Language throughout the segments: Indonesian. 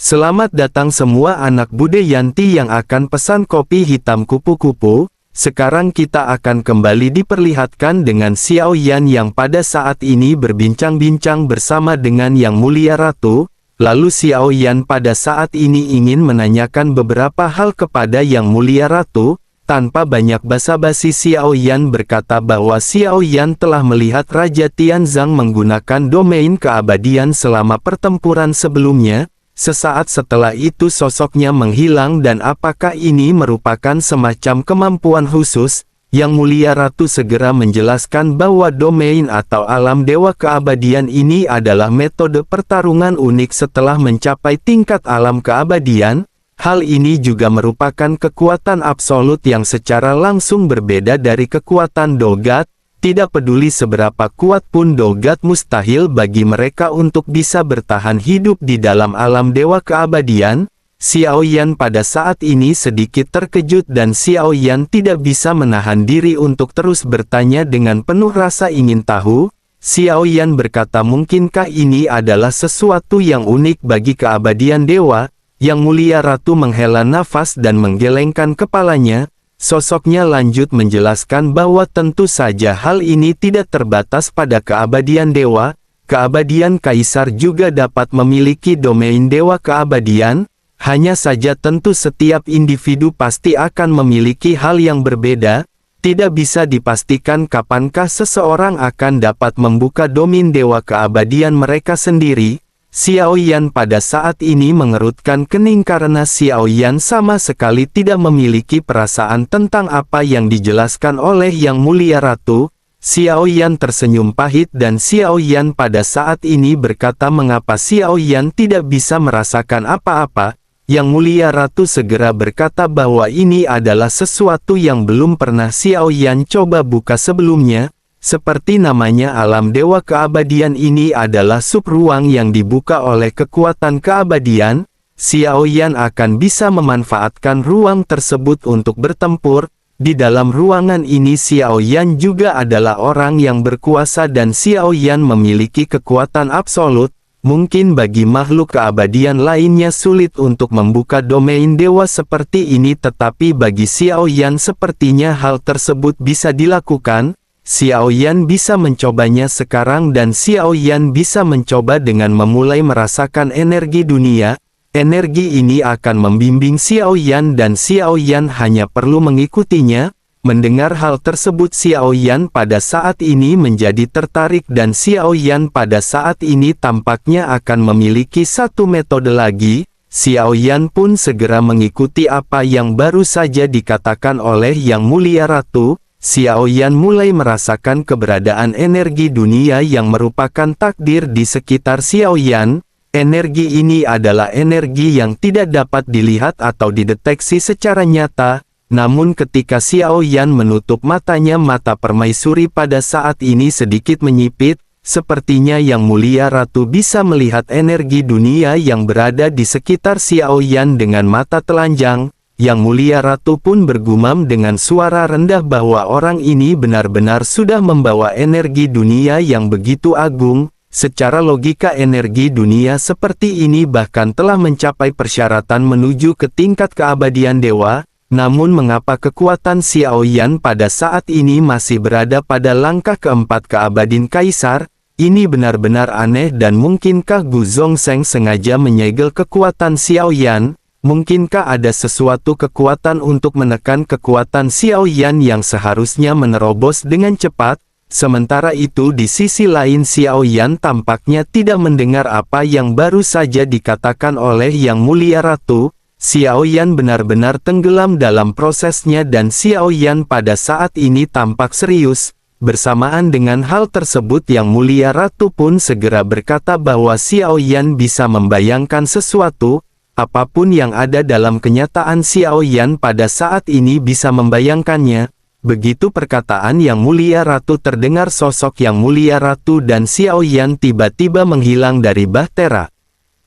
Selamat datang semua anak Bude Yanti yang akan pesan kopi hitam kupu-kupu. Sekarang kita akan kembali diperlihatkan dengan Xiao Yan yang pada saat ini berbincang-bincang bersama dengan Yang Mulia Ratu. Lalu Xiao Yan pada saat ini ingin menanyakan beberapa hal kepada Yang Mulia Ratu. Tanpa banyak basa-basi Xiao Yan berkata bahwa Xiao Yan telah melihat Raja Tianzang menggunakan domain keabadian selama pertempuran sebelumnya. Sesaat setelah itu sosoknya menghilang dan apakah ini merupakan semacam kemampuan khusus? Yang Mulia Ratu segera menjelaskan bahwa domain atau alam dewa keabadian ini adalah metode pertarungan unik setelah mencapai tingkat alam keabadian. Hal ini juga merupakan kekuatan absolut yang secara langsung berbeda dari kekuatan Dogat. Tidak peduli seberapa kuat pun Dogat mustahil bagi mereka untuk bisa bertahan hidup di dalam alam dewa keabadian. Xiao Yan pada saat ini sedikit terkejut dan Xiao Yan tidak bisa menahan diri untuk terus bertanya dengan penuh rasa ingin tahu. Xiao Yan berkata, mungkinkah ini adalah sesuatu yang unik bagi keabadian dewa? Yang Mulia Ratu menghela nafas dan menggelengkan kepalanya. Sosoknya lanjut menjelaskan bahwa tentu saja hal ini tidak terbatas pada keabadian dewa. Keabadian kaisar juga dapat memiliki domain dewa keabadian. Hanya saja tentu setiap individu pasti akan memiliki hal yang berbeda. Tidak bisa dipastikan kapankah seseorang akan dapat membuka domain dewa keabadian mereka sendiri. Xiao Yan pada saat ini mengerutkan kening karena Xiao Yan sama sekali tidak memiliki perasaan tentang apa yang dijelaskan oleh Yang Mulia Ratu. Xiao Yan tersenyum pahit dan Xiao Yan pada saat ini berkata mengapa Xiao Yan tidak bisa merasakan apa-apa. Yang Mulia Ratu segera berkata bahwa ini adalah sesuatu yang belum pernah Xiao Yan coba buka sebelumnya. Seperti namanya, alam dewa keabadian ini adalah sub ruang yang dibuka oleh kekuatan keabadian. Xiao Yan akan bisa memanfaatkan ruang tersebut untuk bertempur. Di dalam ruangan ini Xiao Yan juga adalah orang yang berkuasa dan Xiao Yan memiliki kekuatan absolut. Mungkin bagi makhluk keabadian lainnya sulit untuk membuka domain dewa seperti ini, tetapi bagi Xiao Yan sepertinya hal tersebut bisa dilakukan. Xiao Yan bisa mencobanya sekarang dan Xiao Yan bisa mencoba dengan memulai merasakan energi dunia. Energi ini akan membimbing Xiao Yan dan Xiao Yan hanya perlu mengikutinya. Mendengar hal tersebut Xiao Yan pada saat ini menjadi tertarik dan Xiao Yan pada saat ini tampaknya akan memiliki satu metode lagi. Xiao Yan pun segera mengikuti apa yang baru saja dikatakan oleh Yang Mulia Ratu. Xiao Yan mulai merasakan keberadaan energi dunia yang merupakan takdir di sekitar Xiao Yan. Energi ini adalah energi yang tidak dapat dilihat atau dideteksi secara nyata. Namun ketika Xiao Yan menutup matanya, mata permaisuri pada saat ini sedikit menyipit. Sepertinya Yang Mulia Ratu bisa melihat energi dunia yang berada di sekitar Xiao Yan dengan mata telanjang. Yang Mulia Ratu pun bergumam dengan suara rendah bahwa orang ini benar-benar sudah membawa energi dunia yang begitu agung. Secara logika energi dunia seperti ini bahkan telah mencapai persyaratan menuju ke tingkat keabadian dewa. Namun mengapa kekuatan Xiao Yan pada saat ini masih berada pada langkah keempat keabadian kaisar? Ini benar-benar aneh dan mungkinkah Gu Zongsheng sengaja menyegel kekuatan Xiao Yan? Mungkinkah ada sesuatu kekuatan untuk menekan kekuatan Xiao Yan yang seharusnya menerobos dengan cepat? Sementara itu di sisi lain Xiao Yan tampaknya tidak mendengar apa yang baru saja dikatakan oleh Yang Mulia Ratu. Xiao Yan benar-benar tenggelam dalam prosesnya dan Xiao Yan pada saat ini tampak serius. Bersamaan dengan hal tersebut Yang Mulia Ratu pun segera berkata bahwa Xiao Yan bisa membayangkan sesuatu. Apapun yang ada dalam kenyataan Xiao Yan pada saat ini bisa membayangkannya. Begitu perkataan Yang Mulia Ratu terdengar, sosok Yang Mulia Ratu dan Xiao Yan tiba-tiba menghilang dari bahtera.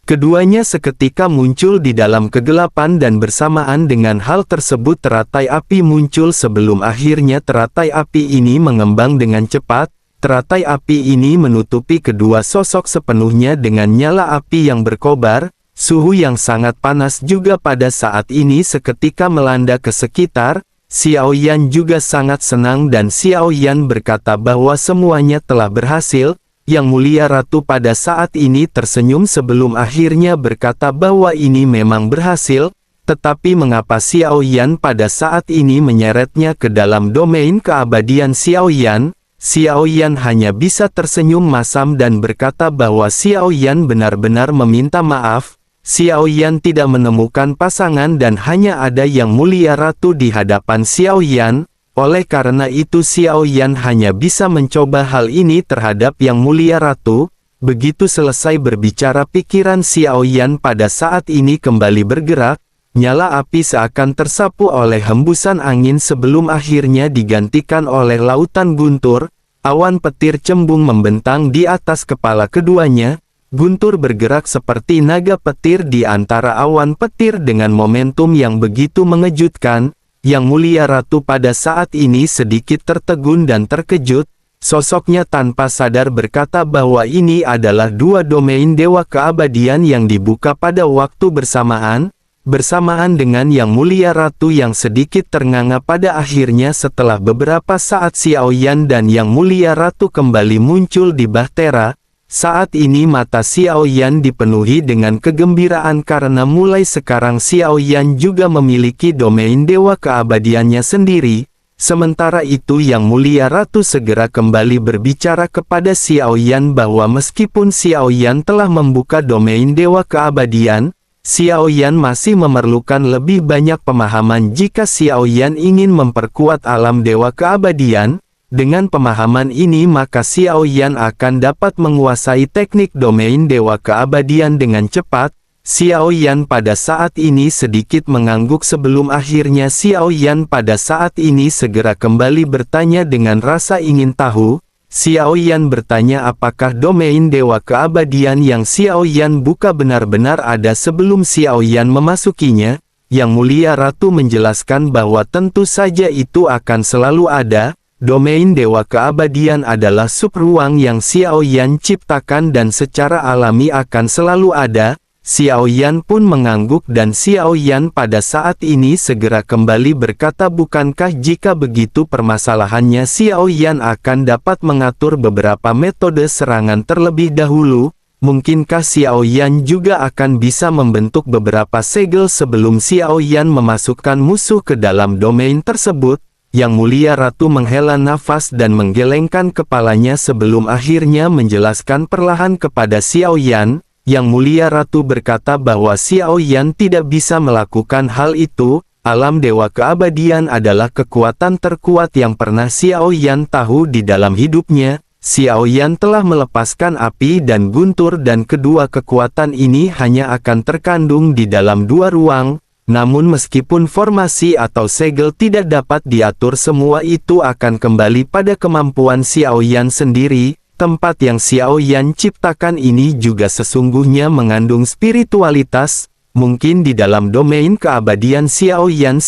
Keduanya seketika muncul di dalam kegelapan dan bersamaan dengan hal tersebut teratai api muncul sebelum akhirnya teratai api ini mengembang dengan cepat. Teratai api ini menutupi kedua sosok sepenuhnya dengan nyala api yang berkobar. Suhu yang sangat panas juga pada saat ini seketika melanda ke sekitar. Xiao Yan juga sangat senang dan Xiao Yan berkata bahwa semuanya telah berhasil. Yang Mulia Ratu pada saat ini tersenyum sebelum akhirnya berkata bahwa ini memang berhasil. Tetapi mengapa Xiao Yan pada saat ini menyeretnya ke dalam domain keabadian Xiao Yan? Xiao Yan hanya bisa tersenyum masam dan berkata bahwa Xiao Yan benar-benar meminta maaf. Xiao Yan tidak menemukan pasangan dan hanya ada Yang Mulia Ratu di hadapan Xiao Yan. Oleh karena itu Xiao Yan hanya bisa mencoba hal ini terhadap Yang Mulia Ratu. Begitu selesai berbicara pikiran Xiao Yan pada saat ini kembali bergerak. Nyala api seakan tersapu oleh hembusan angin sebelum akhirnya digantikan oleh lautan guntur. Awan petir cembung membentang di atas kepala keduanya. Guntur bergerak seperti naga petir di antara awan petir dengan momentum yang begitu mengejutkan. Yang Mulia Ratu pada saat ini sedikit tertegun dan terkejut. Sosoknya tanpa sadar berkata bahwa ini adalah dua domain dewa keabadian yang dibuka pada waktu bersamaan. Bersamaan dengan Yang Mulia Ratu yang sedikit ternganga pada akhirnya setelah beberapa saat Xiao Yan dan Yang Mulia Ratu kembali muncul di Bahtera. Saat ini mata Xiao Yan dipenuhi dengan kegembiraan karena mulai sekarang Xiao Yan juga memiliki domain dewa keabadiannya sendiri. Sementara itu Yang Mulia Ratu segera kembali berbicara kepada Xiao Yan bahwa meskipun Xiao Yan telah membuka domain dewa keabadian, Xiao Yan masih memerlukan lebih banyak pemahaman jika Xiao Yan ingin memperkuat alam dewa keabadian. Dengan pemahaman ini maka Xiao Yan akan dapat menguasai teknik domain dewa keabadian dengan cepat. Xiao Yan pada saat ini sedikit mengangguk sebelum akhirnya Xiao Yan pada saat ini segera kembali bertanya dengan rasa ingin tahu. Xiao Yan bertanya apakah domain dewa keabadian yang Xiao Yan buka benar-benar ada sebelum Xiao Yan memasukinya. Yang Mulia Ratu menjelaskan bahwa tentu saja itu akan selalu ada. Domain dewa keabadian adalah subruang yang Xiao Yan ciptakan dan secara alami akan selalu ada. Xiao Yan pun mengangguk dan Xiao Yan pada saat ini segera kembali berkata bukankah jika begitu permasalahannya Xiao Yan akan dapat mengatur beberapa metode serangan terlebih dahulu. Mungkinkah Xiao Yan juga akan bisa membentuk beberapa segel sebelum Xiao Yan memasukkan musuh ke dalam domain tersebut? Yang Mulia Ratu menghela nafas dan menggelengkan kepalanya sebelum akhirnya menjelaskan perlahan kepada Xiao Yan. Yang Mulia Ratu berkata bahwa Xiao Yan tidak bisa melakukan hal itu. Alam dewa keabadian adalah kekuatan terkuat yang pernah Xiao Yan tahu di dalam hidupnya. Xiao Yan telah melepaskan api dan guntur dan kedua kekuatan ini hanya akan terkandung di dalam dua ruang. Namun meskipun formasi atau segel tidak dapat diatur semua itu akan kembali pada kemampuan Xiao Yan sendiri. Tempat yang Xiao Yan ciptakan ini juga sesungguhnya mengandung spiritualitas. Mungkin di dalam domain keabadian Xiao Yan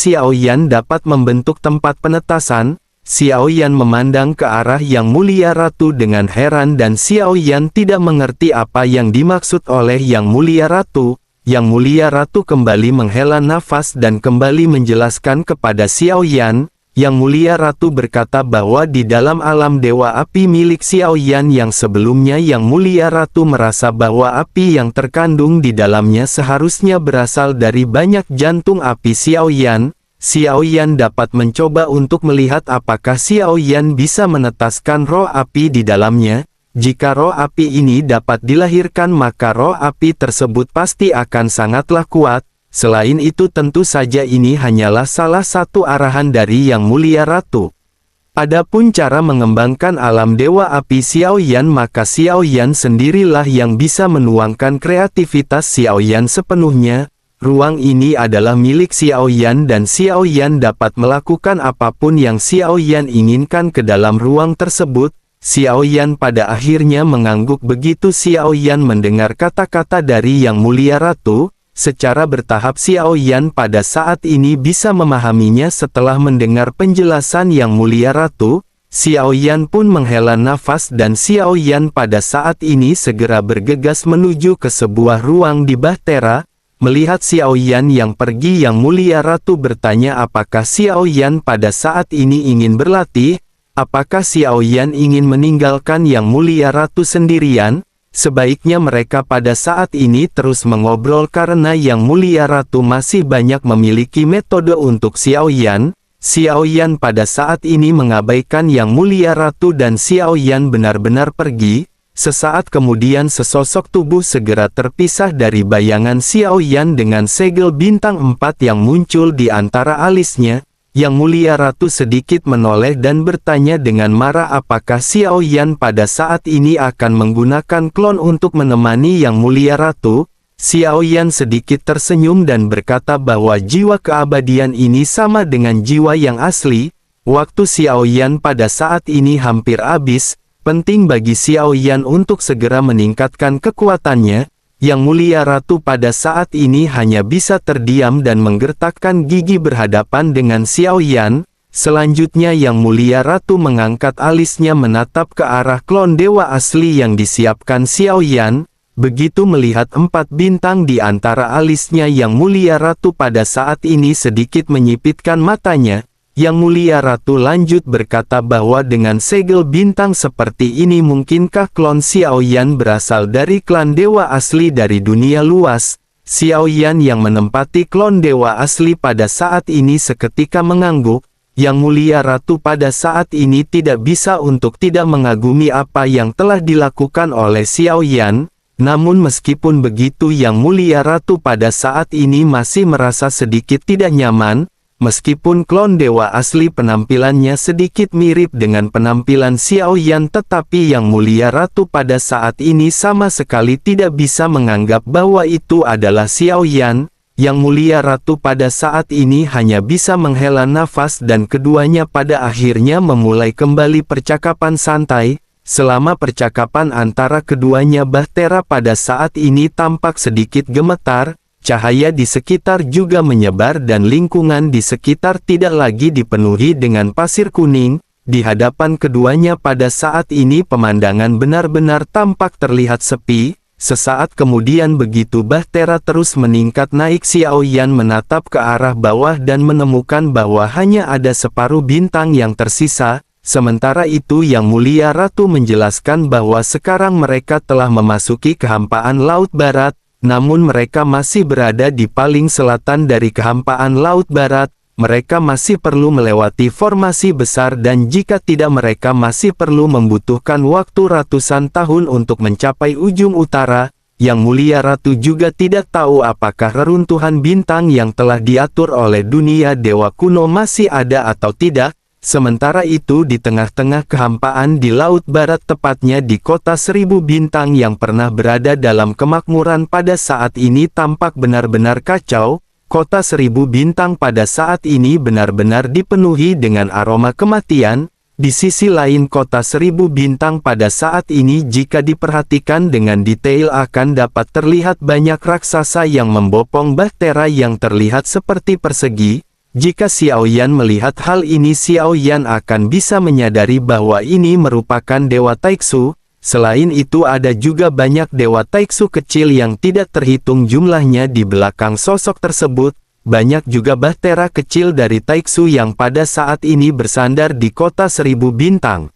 dapat membentuk tempat penetasan. Xiao Yan memandang ke arah Yang Mulia Ratu dengan heran dan Xiao Yan tidak mengerti apa yang dimaksud oleh Yang Mulia Ratu. Yang Mulia Ratu kembali menghela nafas dan kembali menjelaskan kepada Xiao Yan. Yang Mulia Ratu berkata bahwa di dalam alam dewa api milik Xiao Yan yang sebelumnya Yang Mulia Ratu merasa bahwa api yang terkandung di dalamnya seharusnya berasal dari banyak jantung api Xiao Yan. Xiao Yan dapat mencoba untuk melihat apakah Xiao Yan bisa menetaskan roh api di dalamnya. Jika roh api ini dapat dilahirkan maka roh api tersebut pasti akan sangatlah kuat. Selain itu tentu saja ini hanyalah salah satu arahan dari Yang Mulia Ratu. Adapun cara mengembangkan alam dewa api Xiao Yan maka Xiao Yan sendirilah yang bisa menuangkan kreativitas Xiao Yan sepenuhnya. Ruang ini adalah milik Xiao Yan dan Xiao Yan dapat melakukan apapun yang Xiao Yan inginkan ke dalam ruang tersebut. Xiao Yan pada akhirnya mengangguk begitu Xiao Yan mendengar kata-kata dari Yang Mulia Ratu. Secara bertahap Xiao Yan pada saat ini bisa memahaminya setelah mendengar penjelasan Yang Mulia Ratu. Xiao Yan pun menghela nafas dan Xiao Yan pada saat ini segera bergegas menuju ke sebuah ruang di Bahtera. Melihat Xiao Yan yang pergi, Yang Mulia Ratu bertanya apakah Xiao Yan pada saat ini ingin berlatih, apakah Xiao Yan ingin meninggalkan Yang Mulia Ratu sendirian. Sebaiknya mereka pada saat ini terus mengobrol karena Yang Mulia Ratu masih banyak memiliki metode untuk Xiao Yan. Xiao Yan pada saat ini mengabaikan Yang Mulia Ratu dan Xiao Yan benar-benar pergi. Sesaat kemudian sesosok tubuh segera terpisah dari bayangan Xiao Yan dengan segel bintang 4 yang muncul di antara alisnya. Yang Mulia Ratu sedikit menoleh dan bertanya dengan marah apakah Xiao Yan pada saat ini akan menggunakan klon untuk menemani Yang Mulia Ratu. Xiao Yan sedikit tersenyum dan berkata bahwa jiwa keabadian ini sama dengan jiwa yang asli. Waktu Xiao Yan pada saat ini hampir habis. Penting bagi Xiao Yan untuk segera meningkatkan kekuatannya. Yang Mulia Ratu pada saat ini hanya bisa terdiam dan menggertakkan gigi berhadapan dengan Xiao Yan. Selanjutnya Yang Mulia Ratu mengangkat alisnya menatap ke arah klon dewa asli yang disiapkan Xiao Yan. Begitu melihat 4 bintang di antara alisnya, Yang Mulia Ratu pada saat ini sedikit menyipitkan matanya. Yang Mulia Ratu lanjut berkata bahwa dengan segel bintang seperti ini mungkinkah klon Xiao Yan berasal dari klan dewa asli dari dunia luas. Xiao Yan yang menempati klon dewa asli pada saat ini seketika mengangguk. Yang Mulia Ratu pada saat ini tidak bisa untuk tidak mengagumi apa yang telah dilakukan oleh Xiao Yan. Namun meskipun begitu Yang Mulia Ratu pada saat ini masih merasa sedikit tidak nyaman. Meskipun klon dewa asli penampilannya sedikit mirip dengan penampilan Xiao Yan, tetapi Yang Mulia Ratu pada saat ini sama sekali tidak bisa menganggap bahwa itu adalah Xiao Yan. Yang Mulia Ratu pada saat ini hanya bisa menghela nafas dan keduanya pada akhirnya memulai kembali percakapan santai. Selama percakapan antara keduanya, Bahtera pada saat ini tampak sedikit gemetar. Cahaya di sekitar juga menyebar dan lingkungan di sekitar tidak lagi dipenuhi dengan pasir kuning. Di hadapan keduanya pada saat ini pemandangan benar-benar tampak terlihat sepi. Sesaat kemudian begitu Bahtera terus meningkat naik, Xiao Yan menatap ke arah bawah dan menemukan bahwa hanya ada separuh bintang yang tersisa. Sementara itu Yang Mulia Ratu menjelaskan bahwa sekarang mereka telah memasuki kehampaan Laut Barat. Namun mereka masih berada di paling selatan dari kehampaan Laut Barat. Mereka masih perlu melewati formasi besar dan jika tidak mereka masih perlu membutuhkan waktu ratusan tahun untuk mencapai ujung utara. Yang Mulia Ratu juga tidak tahu apakah reruntuhan bintang yang telah diatur oleh dunia dewa kuno masih ada atau tidak. Sementara itu di tengah-tengah kehampaan di Laut Barat, tepatnya di kota 1000 bintang yang pernah berada dalam kemakmuran pada saat ini tampak benar-benar kacau. Kota 1000 bintang pada saat ini benar-benar dipenuhi dengan aroma kematian. Di sisi lain kota 1000 bintang pada saat ini jika diperhatikan dengan detail akan dapat terlihat banyak raksasa yang membopong Bahtera yang terlihat seperti persegi. Jika Xiao Yan melihat hal ini, Xiao Yan akan bisa menyadari bahwa ini merupakan dewa Taiksu. Selain itu ada juga banyak dewa Taiksu kecil yang tidak terhitung jumlahnya di belakang sosok tersebut. Banyak juga Bahtera kecil dari Taiksu yang pada saat ini bersandar di kota 1000 bintang.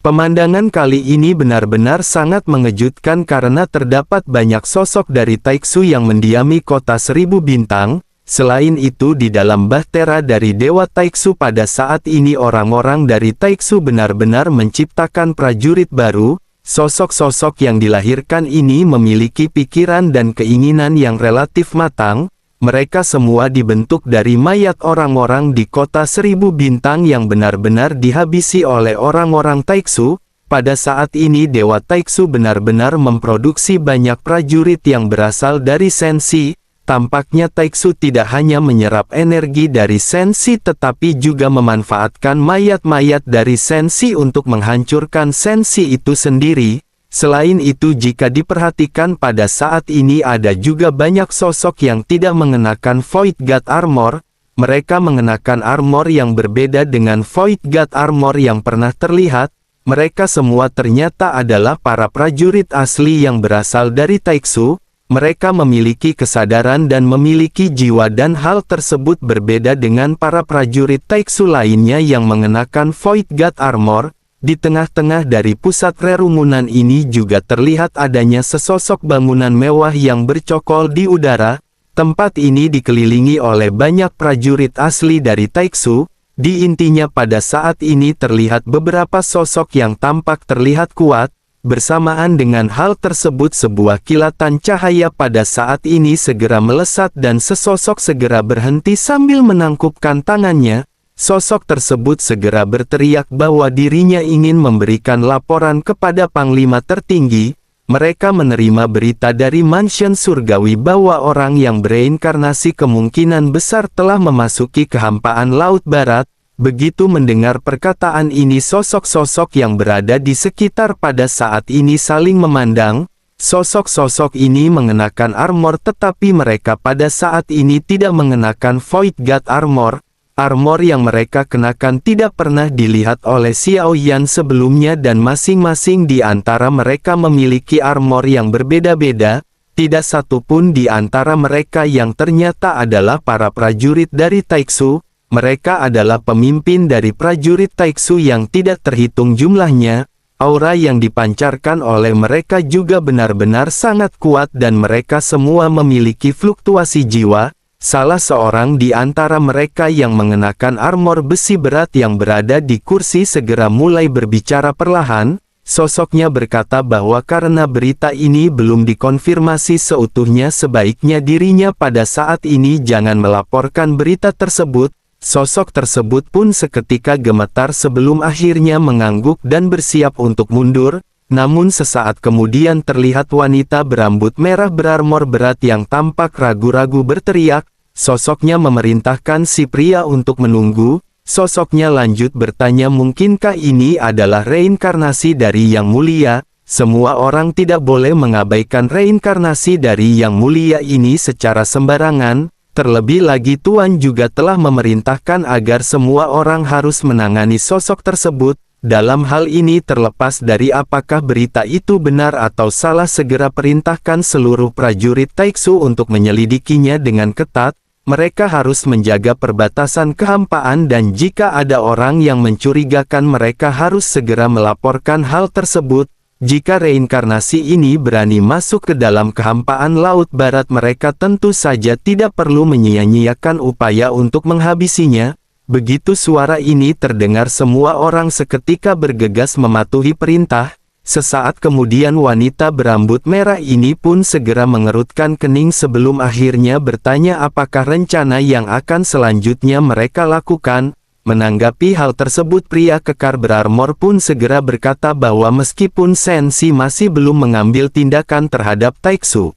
Pemandangan kali ini benar-benar sangat mengejutkan karena terdapat banyak sosok dari Taiksu yang mendiami kota 1000 bintang. Selain itu di dalam Bahtera dari Dewa Taiksu pada saat ini orang-orang dari Taiksu benar-benar menciptakan prajurit baru. Sosok-sosok yang dilahirkan ini memiliki pikiran dan keinginan yang relatif matang. Mereka semua dibentuk dari mayat orang-orang di kota 1000 bintang yang benar-benar dihabisi oleh orang-orang Taiksu. Pada saat ini Dewa Taiksu benar-benar memproduksi banyak prajurit yang berasal dari Sensi. Tampaknya Taiksu tidak hanya menyerap energi dari Sensi tetapi juga memanfaatkan mayat-mayat dari Sensi untuk menghancurkan Sensi itu sendiri. Selain itu jika diperhatikan pada saat ini ada juga banyak sosok yang tidak mengenakan Void God Armor. Mereka mengenakan armor yang berbeda dengan Void God Armor yang pernah terlihat. Mereka semua ternyata adalah para prajurit asli yang berasal dari Taiksu. Mereka memiliki kesadaran dan memiliki jiwa, dan hal tersebut berbeda dengan para prajurit Taiksu lainnya yang mengenakan Void God Armor. Di tengah-tengah dari pusat rerumunan ini juga terlihat adanya sesosok bangunan mewah yang bercokol di udara. Tempat ini dikelilingi oleh banyak prajurit asli dari Taiksu. Di intinya pada saat ini terlihat beberapa sosok yang tampak terlihat kuat. Bersamaan dengan hal tersebut sebuah kilatan cahaya pada saat ini segera melesat dan sesosok segera berhenti sambil menangkupkan tangannya. Sosok tersebut segera berteriak bahwa dirinya ingin memberikan laporan kepada Panglima tertinggi. Mereka menerima berita dari Mansion Surgawi bahwa orang yang bereinkarnasi kemungkinan besar telah memasuki kehampaan Laut Barat. Begitu mendengar perkataan ini, sosok-sosok yang berada di sekitar pada saat ini saling memandang. Sosok-sosok ini mengenakan armor, tetapi mereka pada saat ini tidak mengenakan Void God Armor. Armor yang mereka kenakan tidak pernah dilihat oleh Xiao Yan sebelumnya, dan masing-masing di antara mereka memiliki armor yang berbeda-beda. Tidak satu pun di antara mereka yang ternyata adalah para prajurit dari Taiksu. Mereka adalah pemimpin dari prajurit Taiksu yang tidak terhitung jumlahnya. Aura yang dipancarkan oleh mereka juga benar-benar sangat kuat dan mereka semua memiliki fluktuasi jiwa. Salah seorang di antara mereka yang mengenakan armor besi berat yang berada di kursi segera mulai berbicara perlahan. Sosoknya berkata bahwa karena berita ini belum dikonfirmasi seutuhnya, sebaiknya dirinya pada saat ini jangan melaporkan berita tersebut. Sosok tersebut pun seketika gemetar sebelum akhirnya mengangguk dan bersiap untuk mundur. Namun sesaat kemudian terlihat wanita berambut merah berarmor berat yang tampak ragu-ragu berteriak. Sosoknya memerintahkan si pria untuk menunggu. Sosoknya lanjut bertanya, mungkinkah ini adalah reinkarnasi dari Yang Mulia? Semua orang tidak boleh mengabaikan reinkarnasi dari Yang Mulia ini secara sembarangan. Terlebih lagi Tuan juga telah memerintahkan agar semua orang harus menangani sosok tersebut. Dalam hal ini terlepas dari apakah berita itu benar atau salah, segera perintahkan seluruh prajurit Taiksu untuk menyelidikinya dengan ketat. Mereka harus menjaga perbatasan kehampaan dan jika ada orang yang mencurigakan mereka harus segera melaporkan hal tersebut. Jika reinkarnasi ini berani masuk ke dalam kehampaan Laut Barat, mereka tentu saja tidak perlu menyia-nyiakan upaya untuk menghabisinya. Begitu suara ini terdengar, semua orang seketika bergegas mematuhi perintah. Sesaat kemudian wanita berambut merah ini pun segera mengerutkan kening sebelum akhirnya bertanya apakah rencana yang akan selanjutnya mereka lakukan. Menanggapi hal tersebut, pria kekar berarmor pun segera berkata bahwa meskipun Sensi masih belum mengambil tindakan terhadap Taiksu,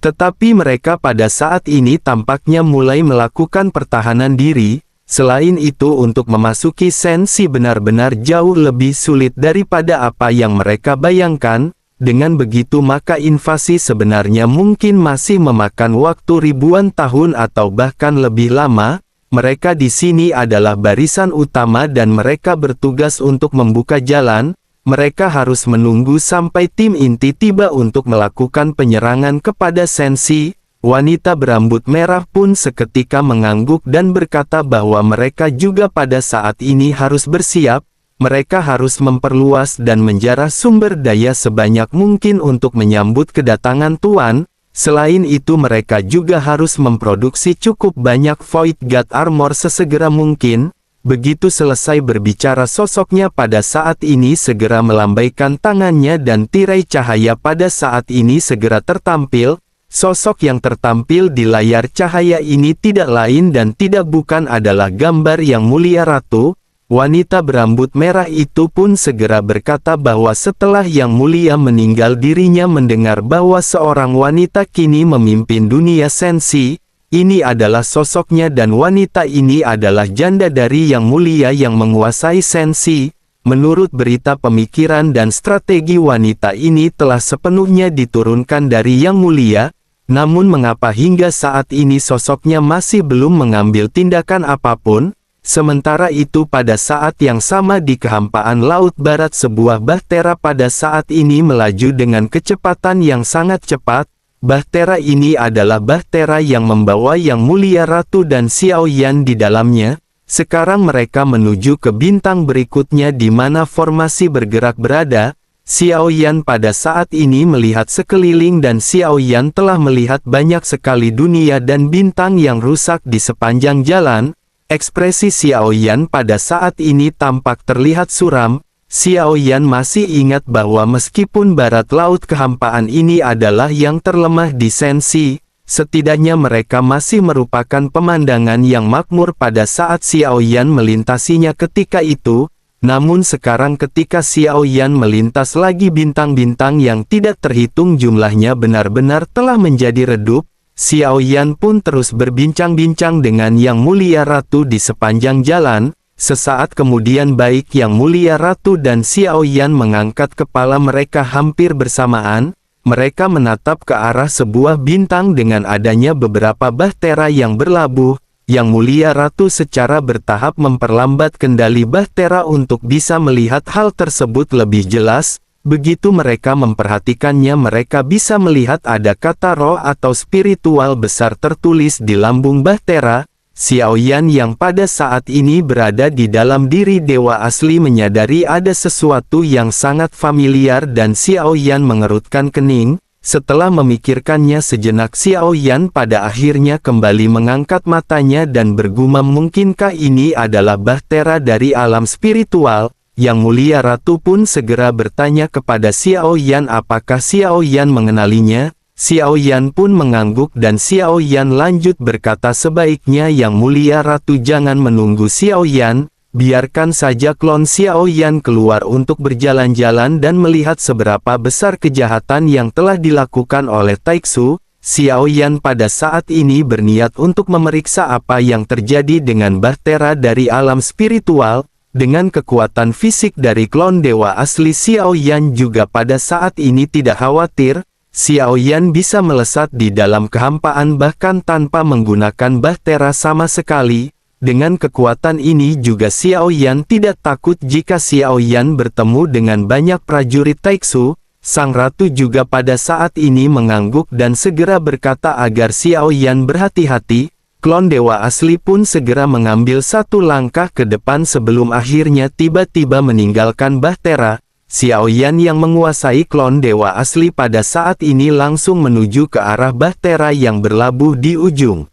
tetapi mereka pada saat ini tampaknya mulai melakukan pertahanan diri. Selain itu, untuk memasuki Sensi benar-benar jauh lebih sulit daripada apa yang mereka bayangkan. Dengan begitu maka invasi sebenarnya mungkin masih memakan waktu ribuan tahun atau bahkan lebih lama. Mereka di sini adalah barisan utama dan mereka bertugas untuk membuka jalan. Mereka harus menunggu sampai tim inti tiba untuk melakukan penyerangan kepada Sensi. Wanita berambut merah pun seketika mengangguk dan berkata bahwa mereka juga pada saat ini harus bersiap. Mereka harus memperluas dan menjarah sumber daya sebanyak mungkin untuk menyambut kedatangan Tuan. Selain itu mereka juga harus memproduksi cukup banyak Void God Armor sesegera mungkin. Begitu selesai berbicara, sosoknya pada saat ini segera melambaikan tangannya dan tirai cahaya pada saat ini segera tertampil. Sosok yang tertampil di layar cahaya ini tidak lain dan tidak bukan adalah gambar Yang Mulia Ratu. Wanita berambut merah itu pun segera berkata bahwa setelah Yang Mulia meninggal, dirinya mendengar bahwa seorang wanita kini memimpin dunia Sensi. Ini adalah sosoknya dan wanita ini adalah janda dari Yang Mulia yang menguasai Sensi. Menurut berita, pemikiran dan strategi wanita ini telah sepenuhnya diturunkan dari Yang Mulia. Namun mengapa hingga saat ini sosoknya masih belum mengambil tindakan apapun? Sementara itu pada saat yang sama di kehampaan Laut Barat, sebuah bahtera pada saat ini melaju dengan kecepatan yang sangat cepat. Bahtera ini adalah bahtera yang membawa Yang Mulia Ratu dan Xiao Yan di dalamnya. Sekarang mereka menuju ke bintang berikutnya di mana formasi bergerak berada. Xiao Yan pada saat ini melihat sekeliling dan Xiao Yan telah melihat banyak sekali dunia dan bintang yang rusak di sepanjang jalan. Ekspresi Xiao Yan pada saat ini tampak terlihat suram. Xiao Yan masih ingat bahwa meskipun barat laut kehampaan ini adalah yang terlemah di Sensi, setidaknya mereka masih merupakan pemandangan yang makmur pada saat Xiao Yan melintasinya ketika itu. Namun sekarang ketika Xiao Yan melintas lagi bintang-bintang yang tidak terhitung jumlahnya benar-benar telah menjadi redup, Xiao Yan pun terus berbincang-bincang dengan Yang Mulia Ratu di sepanjang jalan. Sesaat kemudian baik Yang Mulia Ratu dan Xiao Yan mengangkat kepala mereka hampir bersamaan. Mereka menatap ke arah sebuah bintang dengan adanya beberapa bahtera yang berlabuh. Yang Mulia Ratu secara bertahap memperlambat kendali bahtera untuk bisa melihat hal tersebut lebih jelas. Begitu mereka memperhatikannya, mereka bisa melihat ada kata roh atau spiritual besar tertulis di lambung bahtera. Xiao Yan yang pada saat ini berada di dalam diri dewa asli menyadari ada sesuatu yang sangat familiar dan Xiao Yan mengerutkan kening. Setelah memikirkannya sejenak, Xiao Yan pada akhirnya kembali mengangkat matanya dan bergumam, mungkinkah ini adalah bahtera dari alam spiritual? Yang Mulia Ratu pun segera bertanya kepada Xiao Yan apakah Xiao Yan mengenalinya. Xiao Yan pun mengangguk dan Xiao Yan lanjut berkata, sebaiknya Yang Mulia Ratu jangan menunggu Xiao Yan, biarkan saja klon Xiao Yan keluar untuk berjalan-jalan dan melihat seberapa besar kejahatan yang telah dilakukan oleh Taixu. Xiao Yan pada saat ini berniat untuk memeriksa apa yang terjadi dengan bahtera dari alam spiritual. Dengan kekuatan fisik dari klon dewa asli, Xiao Yan juga pada saat ini tidak khawatir. Xiao Yan bisa melesat di dalam kehampaan bahkan tanpa menggunakan bahtera sama sekali. Dengan kekuatan ini juga Xiao Yan tidak takut jika Xiao Yan bertemu dengan banyak prajurit Taixu. Sang ratu juga pada saat ini mengangguk dan segera berkata agar Xiao Yan berhati-hati. Klon dewa asli pun segera mengambil satu langkah ke depan sebelum akhirnya tiba-tiba meninggalkan bahtera. Xiao Yan yang menguasai klon dewa asli pada saat ini langsung menuju ke arah bahtera yang berlabuh di ujung.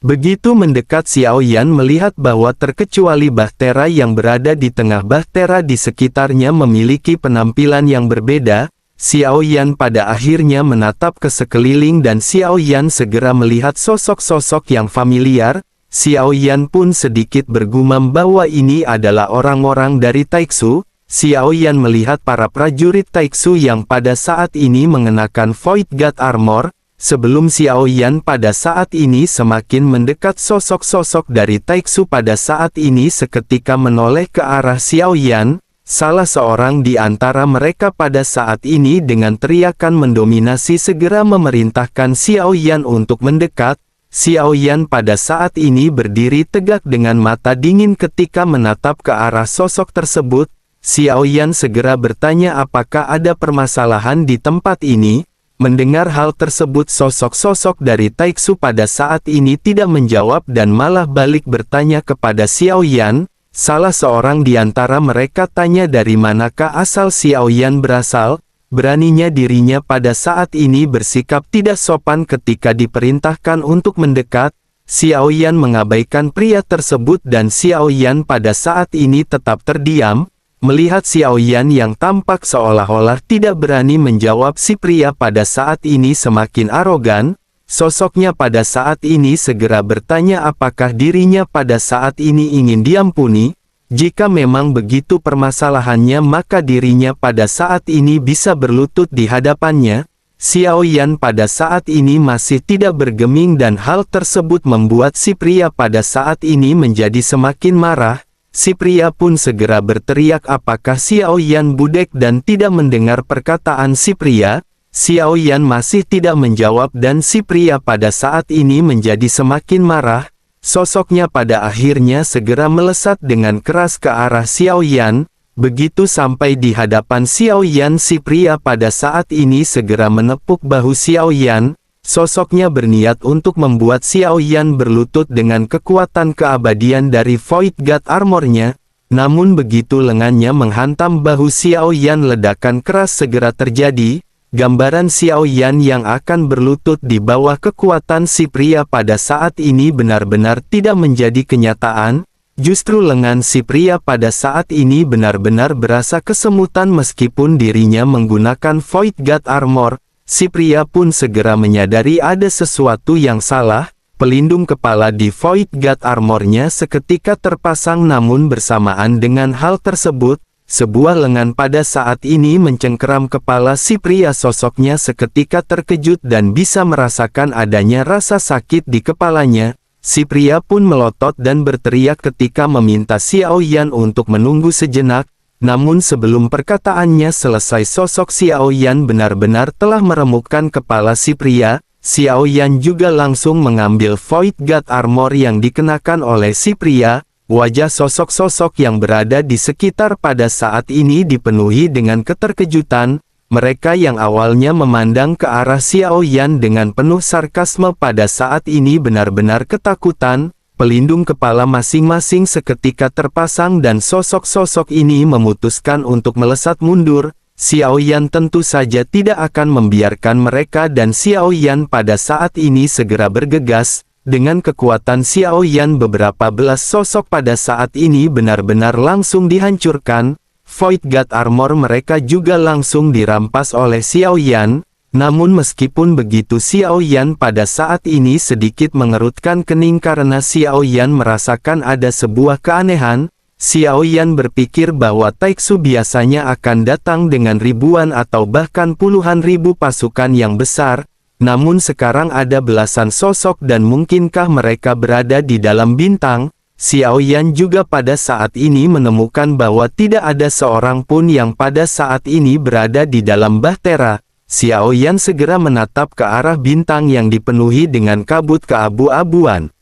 Begitu mendekat, Xiao Yan melihat bahwa terkecuali bahtera yang berada di tengah, bahtera di sekitarnya memiliki penampilan yang berbeda. Xiao Yan pada akhirnya menatap ke sekeliling dan Xiao Yan segera melihat sosok-sosok yang familiar. Xiao Yan pun sedikit bergumam bahwa ini adalah orang-orang dari Taixu. Xiao Yan melihat para prajurit Taixu yang pada saat ini mengenakan Void God Armor. Sebelum Xiao Yan pada saat ini semakin mendekat, sosok-sosok dari Taixu pada saat ini seketika menoleh ke arah Xiao Yan. Salah seorang di antara mereka pada saat ini dengan teriakan mendominasi segera memerintahkan Xiao Yan untuk mendekat. Xiao Yan pada saat ini berdiri tegak dengan mata dingin ketika menatap ke arah sosok tersebut. Xiao Yan segera bertanya apakah ada permasalahan di tempat ini. Mendengar hal tersebut, sosok-sosok dari Taixu pada saat ini tidak menjawab dan malah balik bertanya kepada Xiao Yan. Salah seorang di antara mereka tanya dari manakah asal Xiao Yan berasal. Beraninya dirinya pada saat ini bersikap tidak sopan ketika diperintahkan untuk mendekat. Xiao Yan mengabaikan pria tersebut dan Xiao Yan pada saat ini tetap terdiam. Melihat Xiao Yan yang tampak seolah-olah tidak berani menjawab, si pria pada saat ini semakin arogan. Sosoknya pada saat ini segera bertanya apakah dirinya pada saat ini ingin diampuni. Jika memang begitu permasalahannya, maka dirinya pada saat ini bisa berlutut di hadapannya. Xiao Yan pada saat ini masih tidak bergeming dan hal tersebut membuat si pria pada saat ini menjadi semakin marah. Si pria pun segera berteriak apakah Xiao Yan budek dan tidak mendengar perkataan si pria. Xiao Yan masih tidak menjawab dan si pria pada saat ini menjadi semakin marah. Sosoknya pada akhirnya segera melesat dengan keras ke arah Xiao Yan. Begitu sampai di hadapan Xiao Yan, si pria pada saat ini segera menepuk bahu Xiao Yan. Sosoknya berniat untuk membuat Xiao Yan berlutut dengan kekuatan keabadian dari Void God Armor-nya. Namun begitu lengannya menghantam bahu Xiao Yan, ledakan keras segera terjadi. Gambaran Xiao Yan yang akan berlutut di bawah kekuatan si pria pada saat ini benar-benar tidak menjadi kenyataan. Justru lengan si pria pada saat ini benar-benar berasa kesemutan meskipun dirinya menggunakan Void God Armor. Si pria pun segera menyadari ada sesuatu yang salah. Pelindung kepala di Void God Armor-nya seketika terpasang, namun bersamaan dengan hal tersebut, sebuah lengan pada saat ini mencengkeram kepala si pria. Sosoknya seketika terkejut dan bisa merasakan adanya rasa sakit di kepalanya. Si pria pun melotot dan berteriak ketika meminta Xiao Yan untuk menunggu sejenak. Namun sebelum perkataannya selesai, sosok Xiao Yan benar-benar telah meremukkan kepala si pria. Xiao Yan juga langsung mengambil Void God Armor yang dikenakan oleh si pria. Wajah sosok-sosok yang berada di sekitar pada saat ini dipenuhi dengan keterkejutan. Mereka yang awalnya memandang ke arah Xiao Yan dengan penuh sarkasme pada saat ini benar-benar ketakutan. Pelindung kepala masing-masing seketika terpasang dan sosok-sosok ini memutuskan untuk melesat mundur. Xiao Yan tentu saja tidak akan membiarkan mereka dan Xiao Yan pada saat ini segera bergegas. Dengan kekuatan Xiao Yan, beberapa belas sosok pada saat ini benar-benar langsung dihancurkan. Void God Armor mereka juga langsung dirampas oleh Xiao Yan. Namun meskipun begitu, Xiao Yan pada saat ini sedikit mengerutkan kening karena Xiao Yan merasakan ada sebuah keanehan. Xiao Yan berpikir bahwa Taiksu biasanya akan datang dengan ribuan atau bahkan puluhan ribu pasukan yang besar. Namun sekarang ada belasan sosok dan mungkinkah mereka berada di dalam bintang? Xiao Yan juga pada saat ini menemukan bahwa tidak ada seorang pun yang pada saat ini berada di dalam bahtera. Xiao Yan segera menatap ke arah bintang yang dipenuhi dengan kabut keabu-abuan.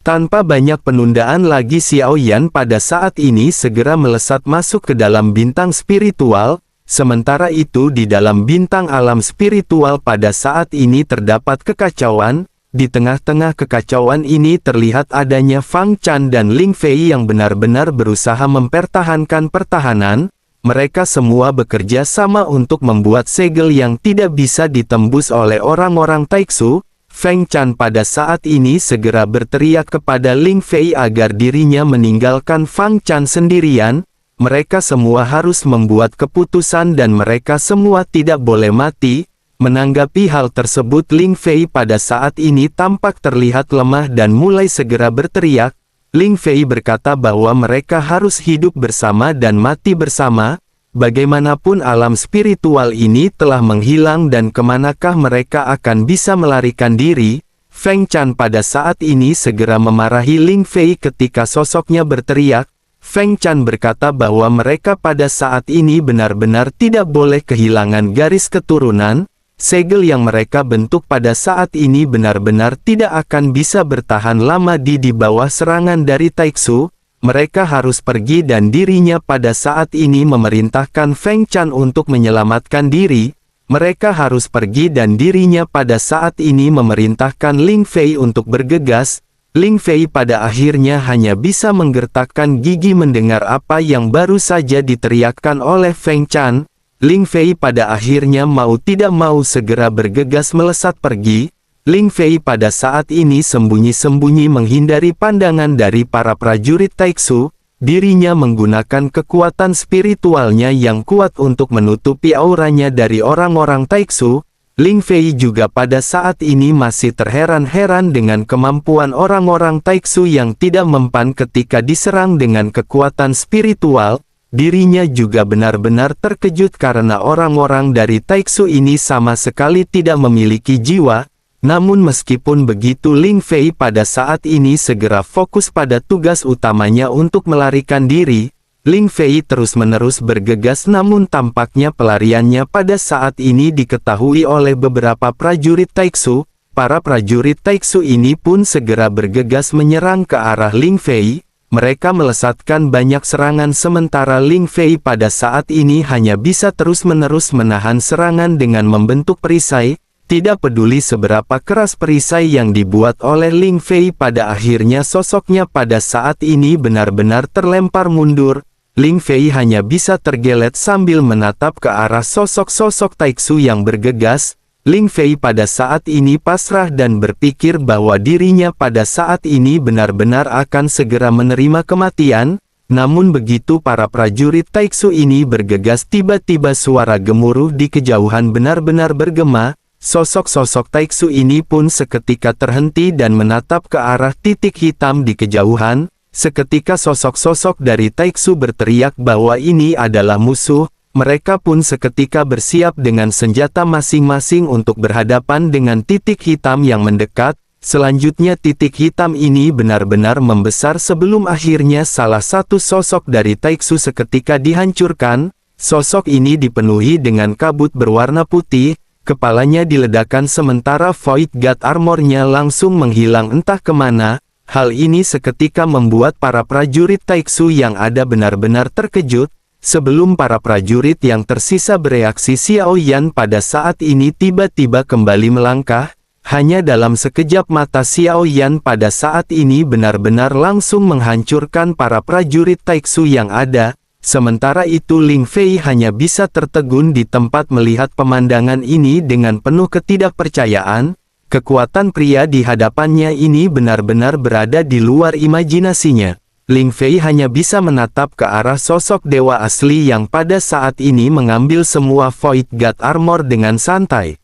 Tanpa banyak penundaan lagi, Xiao Yan pada saat ini segera melesat masuk ke dalam bintang spiritual. Sementara itu di dalam bintang alam spiritual pada saat ini terdapat kekacauan. Di tengah-tengah kekacauan ini terlihat adanya Fang Chan dan Ling Fei yang benar-benar berusaha mempertahankan pertahanan. Mereka semua bekerja sama untuk membuat segel yang tidak bisa ditembus oleh orang-orang Taiksu. Feng Chan pada saat ini segera berteriak kepada Ling Fei agar dirinya meninggalkan Fang Chan sendirian. Mereka semua harus membuat keputusan dan mereka semua tidak boleh mati. Menanggapi hal tersebut, Ling Fei pada saat ini tampak terlihat lemah dan mulai segera berteriak. Ling Fei berkata bahwa mereka harus hidup bersama dan mati bersama. Bagaimanapun alam spiritual ini telah menghilang dan kemanakah mereka akan bisa melarikan diri? Feng Chan pada saat ini segera memarahi Ling Fei ketika sosoknya berteriak. Feng Chan berkata bahwa mereka pada saat ini benar-benar tidak boleh kehilangan garis keturunan. Segel yang mereka bentuk pada saat ini benar-benar tidak akan bisa bertahan lama di bawah serangan dari Taiksu. Mereka harus pergi dan dirinya pada saat ini memerintahkan Feng Chan untuk menyelamatkan diri. Mereka harus pergi dan dirinya pada saat ini memerintahkan Ling Fei untuk bergegas. Ling Fei pada akhirnya hanya bisa menggertakkan gigi mendengar apa yang baru saja diteriakkan oleh Feng Chan. Ling Fei pada akhirnya mau tidak mau segera bergegas melesat pergi. Ling Fei pada saat ini sembunyi-sembunyi menghindari pandangan dari para prajurit Taiksu. Dirinya menggunakan kekuatan spiritualnya yang kuat untuk menutupi auranya dari orang-orang Taiksu. Ling Fei juga pada saat ini masih terheran-heran dengan kemampuan orang-orang Taiksu yang tidak mempan ketika diserang dengan kekuatan spiritual. Dirinya juga benar-benar terkejut karena orang-orang dari Taiksu ini sama sekali tidak memiliki jiwa. Namun meskipun begitu, Ling Fei pada saat ini segera fokus pada tugas utamanya untuk melarikan diri. Ling Fei terus-menerus bergegas, namun tampaknya pelariannya pada saat ini diketahui oleh beberapa prajurit Taiksu. Para prajurit Taiksu ini pun segera bergegas menyerang ke arah Ling Fei. Mereka melesatkan banyak serangan sementara Ling Fei pada saat ini hanya bisa terus-menerus menahan serangan dengan membentuk perisai. Tidak peduli seberapa keras perisai yang dibuat oleh Ling Fei, pada akhirnya sosoknya pada saat ini benar-benar terlempar mundur. Ling Fei hanya bisa tergelet sambil menatap ke arah sosok-sosok Taiksu yang bergegas. Ling Fei pada saat ini pasrah dan berpikir bahwa dirinya pada saat ini benar-benar akan segera menerima kematian. Namun begitu para prajurit Taiksu ini bergegas, tiba-tiba suara gemuruh di kejauhan benar-benar bergema. Sosok-sosok Taiksu ini pun seketika terhenti dan menatap ke arah titik hitam di kejauhan. Seketika sosok-sosok dari Taiksu berteriak bahwa ini adalah musuh. Mereka pun seketika bersiap dengan senjata masing-masing untuk berhadapan dengan titik hitam yang mendekat. Selanjutnya titik hitam ini benar-benar membesar sebelum akhirnya salah satu sosok dari Taiksu seketika dihancurkan. Sosok ini dipenuhi dengan kabut berwarna putih. Kepalanya diledakkan sementara Void God Armor-nya langsung menghilang entah kemana. Hal ini seketika membuat para prajurit Taiksu yang ada benar-benar terkejut. Sebelum para prajurit yang tersisa bereaksi, Xiao Yan pada saat ini tiba-tiba kembali melangkah. Hanya dalam sekejap mata Xiao Yan pada saat ini benar-benar langsung menghancurkan para prajurit Taiksu yang ada. Sementara itu Ling Fei hanya bisa tertegun di tempat melihat pemandangan ini dengan penuh ketidakpercayaan. Kekuatan pria di hadapannya ini benar-benar berada di luar imajinasinya. Ling Fei hanya bisa menatap ke arah sosok dewa asli yang pada saat ini mengambil semua Void God Armor dengan santai.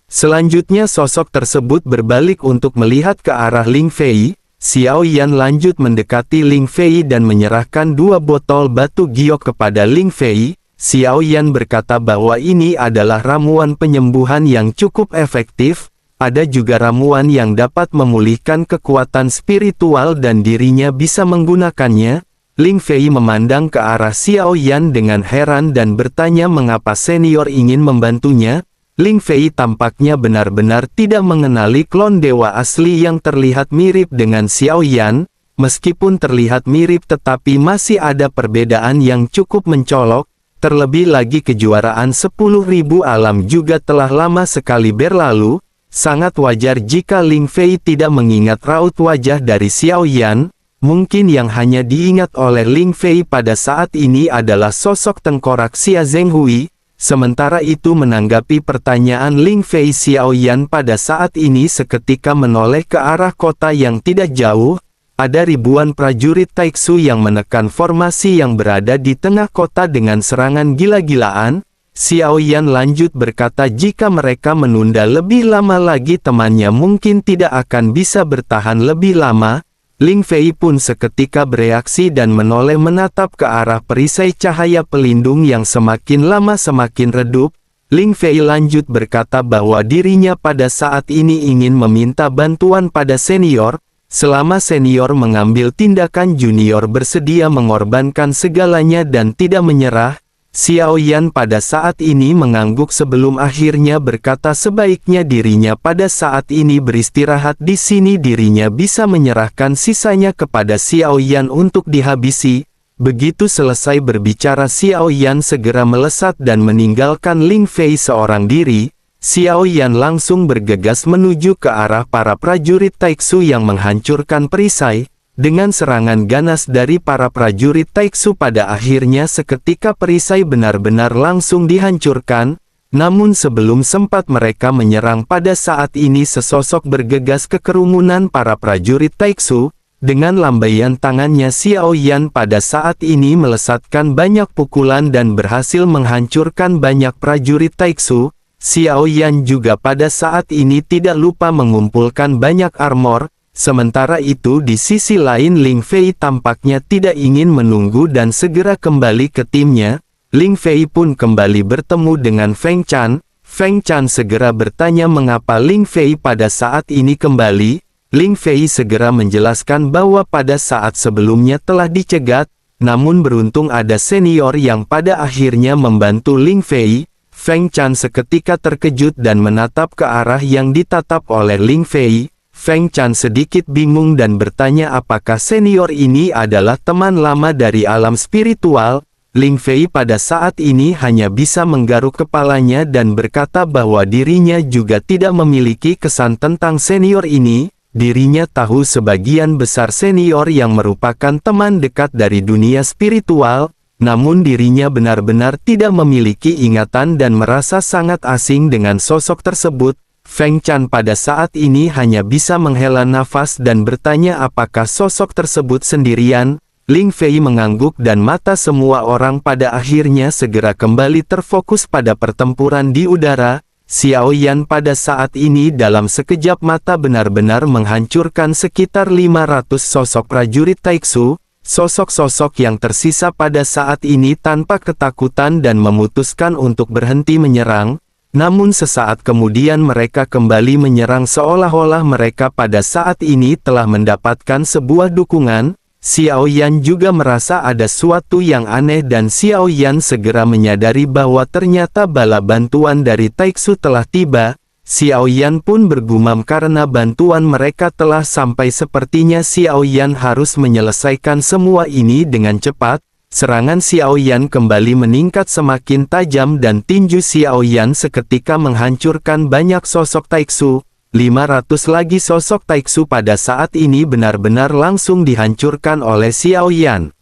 Selanjutnya sosok tersebut berbalik untuk melihat ke arah Ling Fei. Xiao Yan lanjut mendekati Ling Fei dan menyerahkan 2 botol batu giok kepada Ling Fei. Xiao Yan berkata bahwa ini adalah ramuan penyembuhan yang cukup efektif. Ada juga ramuan yang dapat memulihkan kekuatan spiritual dan dirinya bisa menggunakannya. Ling Fei memandang ke arah Xiao Yan dengan heran dan bertanya mengapa senior ingin membantunya. Ling Fei tampaknya benar-benar tidak mengenali klon dewa asli yang terlihat mirip dengan Xiao Yan. Meskipun terlihat mirip tetapi masih ada perbedaan yang cukup mencolok. Terlebih lagi kejuaraan 10.000 alam juga telah lama sekali berlalu. Sangat wajar jika Ling Fei tidak mengingat raut wajah dari Xiao Yan. Mungkin yang hanya diingat oleh Ling Fei pada saat ini adalah sosok tengkorak Xia Zhenghui. Sementara itu menanggapi pertanyaan Ling Fei, Xiao Yan pada saat ini seketika menoleh ke arah kota yang tidak jauh. Ada ribuan prajurit Taiksu yang menekan formasi yang berada di tengah kota dengan serangan gila-gilaan. Xiao Yan lanjut berkata jika mereka menunda lebih lama lagi temannya mungkin tidak akan bisa bertahan lebih lama. Ling Fei pun seketika bereaksi dan menoleh menatap ke arah perisai cahaya pelindung yang semakin lama semakin redup. Ling Fei lanjut berkata bahwa dirinya pada saat ini ingin meminta bantuan pada senior. Selama senior mengambil tindakan, junior bersedia mengorbankan segalanya dan tidak menyerah. Xiao Yan pada saat ini mengangguk sebelum akhirnya berkata sebaiknya dirinya pada saat ini beristirahat di sini, dirinya bisa menyerahkan sisanya kepada Xiao Yan untuk dihabisi. Begitu selesai berbicara Xiao Yan segera melesat dan meninggalkan Ling Fei seorang diri. Xiao Yan langsung bergegas menuju ke arah para prajurit Taiksu yang menghancurkan perisai. Dengan serangan ganas dari para prajurit Taiksu pada akhirnya seketika perisai benar-benar langsung dihancurkan. Namun sebelum sempat mereka menyerang pada saat ini sesosok bergegas ke kerumunan para prajurit Taiksu. Dengan lambaian tangannya Xiao Yan pada saat ini melesatkan banyak pukulan dan berhasil menghancurkan banyak prajurit Taiksu. Xiao Yan juga pada saat ini tidak lupa mengumpulkan banyak armor. Sementara itu di sisi lain Ling Fei tampaknya tidak ingin menunggu dan segera kembali ke timnya. Ling Fei pun kembali bertemu dengan Feng Chan. Feng Chan segera bertanya mengapa Ling Fei pada saat ini kembali. Ling Fei segera menjelaskan bahwa pada saat sebelumnya telah dicegat. Namun beruntung ada senior yang pada akhirnya membantu Ling Fei. Feng Chan seketika terkejut dan menatap ke arah yang ditatap oleh Ling Fei. Feng Chan sedikit bingung dan bertanya apakah senior ini adalah teman lama dari alam spiritual. Ling Fei pada saat ini hanya bisa menggaruk kepalanya dan berkata bahwa dirinya juga tidak memiliki kesan tentang senior ini. Dirinya tahu sebagian besar senior yang merupakan teman dekat dari dunia spiritual, namun dirinya benar-benar tidak memiliki ingatan dan merasa sangat asing dengan sosok tersebut. Feng Chan pada saat ini hanya bisa menghela nafas dan bertanya apakah sosok tersebut sendirian. Ling Fei mengangguk dan mata semua orang pada akhirnya segera kembali terfokus pada pertempuran di udara. Xiao Yan pada saat ini dalam sekejap mata benar-benar menghancurkan sekitar 500 sosok prajurit Taiksu. Sosok-sosok yang tersisa pada saat ini tanpa ketakutan dan memutuskan untuk berhenti menyerang. Namun sesaat kemudian mereka kembali menyerang seolah-olah mereka pada saat ini telah mendapatkan sebuah dukungan. Xiao Yan juga merasa ada sesuatu yang aneh dan Xiao Yan segera menyadari bahwa ternyata bala bantuan dari Taiksu telah tiba. Xiao Yan pun bergumam karena bantuan mereka telah sampai. Sepertinya Xiao Yan harus menyelesaikan semua ini dengan cepat. Serangan Xiao Yan kembali meningkat semakin tajam dan tinju Xiao Yan seketika menghancurkan banyak sosok Taiksu. 500 lagi sosok Taiksu pada saat ini benar-benar langsung dihancurkan oleh Xiao Yan.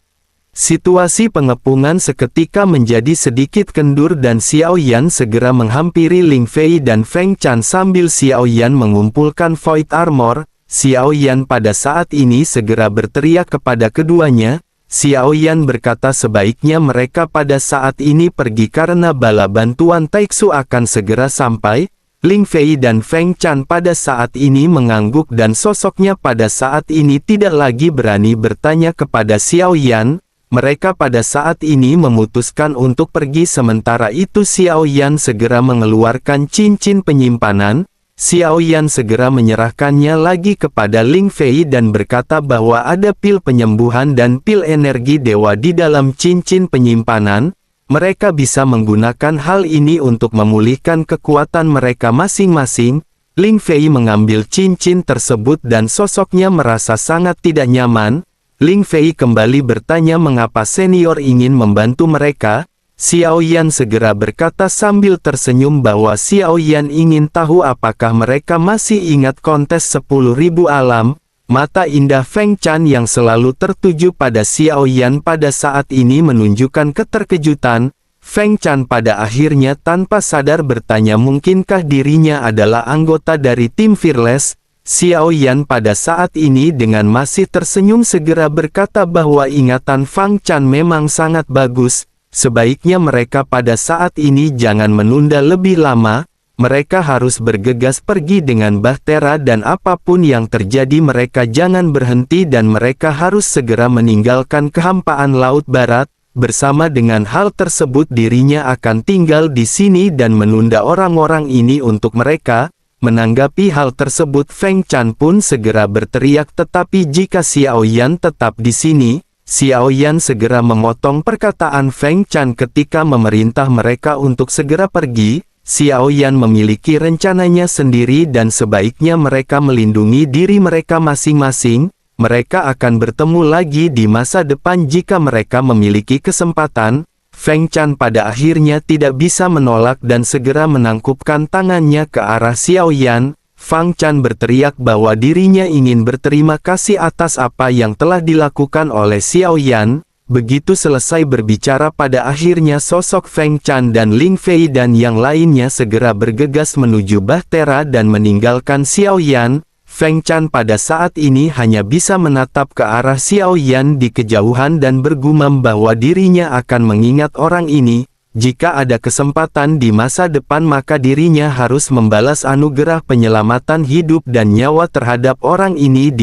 Situasi pengepungan seketika menjadi sedikit kendur dan Xiao Yan segera menghampiri Ling Fei dan Feng Chan sambil Xiao Yan mengumpulkan Void Armor. Xiao Yan pada saat ini segera berteriak kepada keduanya. Xiao Yan berkata sebaiknya mereka pada saat ini pergi karena bala bantuan Taiksu akan segera sampai. Ling Fei dan Feng Chan pada saat ini mengangguk dan sosoknya pada saat ini tidak lagi berani bertanya kepada Xiao Yan. Mereka pada saat ini memutuskan untuk pergi sementara itu Xiao Yan segera mengeluarkan cincin penyimpanan. Xiao Yan segera menyerahkannya lagi kepada Ling Fei dan berkata bahwa ada pil penyembuhan dan pil energi dewa di dalam cincin penyimpanan. Mereka bisa menggunakan hal ini untuk memulihkan kekuatan mereka masing-masing. Ling Fei mengambil cincin tersebut dan sosoknya merasa sangat tidak nyaman. Ling Fei kembali bertanya mengapa senior ingin membantu mereka. Xiao Yan segera berkata sambil tersenyum bahwa Xiao Yan ingin tahu apakah mereka masih ingat kontes 10.000 alam. Mata indah Feng Chan yang selalu tertuju pada Xiao Yan pada saat ini menunjukkan keterkejutan. Feng Chan pada akhirnya tanpa sadar bertanya mungkinkah dirinya adalah anggota dari tim Fearless. Xiao Yan pada saat ini dengan masih tersenyum segera berkata bahwa ingatan Feng Chan memang sangat bagus. Sebaiknya mereka pada saat ini jangan menunda lebih lama. Mereka harus bergegas pergi dengan bahtera dan apapun yang terjadi mereka jangan berhenti dan mereka harus segera meninggalkan kehampaan Laut Barat. Bersama dengan hal tersebut dirinya akan tinggal di sini dan menunda orang-orang ini untuk mereka. Menanggapi hal tersebut Feng Chan pun segera berteriak tetapi jika Xiao Yan tetap di sini, Xiao Yan segera memotong perkataan Feng Chan ketika memerintah mereka untuk segera pergi. Xiao Yan memiliki rencananya sendiri dan sebaiknya mereka melindungi diri mereka masing-masing. Mereka akan bertemu lagi di masa depan jika mereka memiliki kesempatan. Feng Chan pada akhirnya tidak bisa menolak dan segera menangkupkan tangannya ke arah Xiao Yan. Feng Chan berteriak bahwa dirinya ingin berterima kasih atas apa yang telah dilakukan oleh Xiao Yan. Begitu selesai berbicara pada akhirnya sosok Feng Chan dan Ling Fei dan yang lainnya segera bergegas menuju bahtera dan meninggalkan Xiao Yan. Feng Chan pada saat ini hanya bisa menatap ke arah Xiao Yan di kejauhan dan bergumam bahwa dirinya akan mengingat orang ini. Jika ada kesempatan di masa depan maka dirinya harus membalas anugerah penyelamatan hidup dan nyawa terhadap orang ini di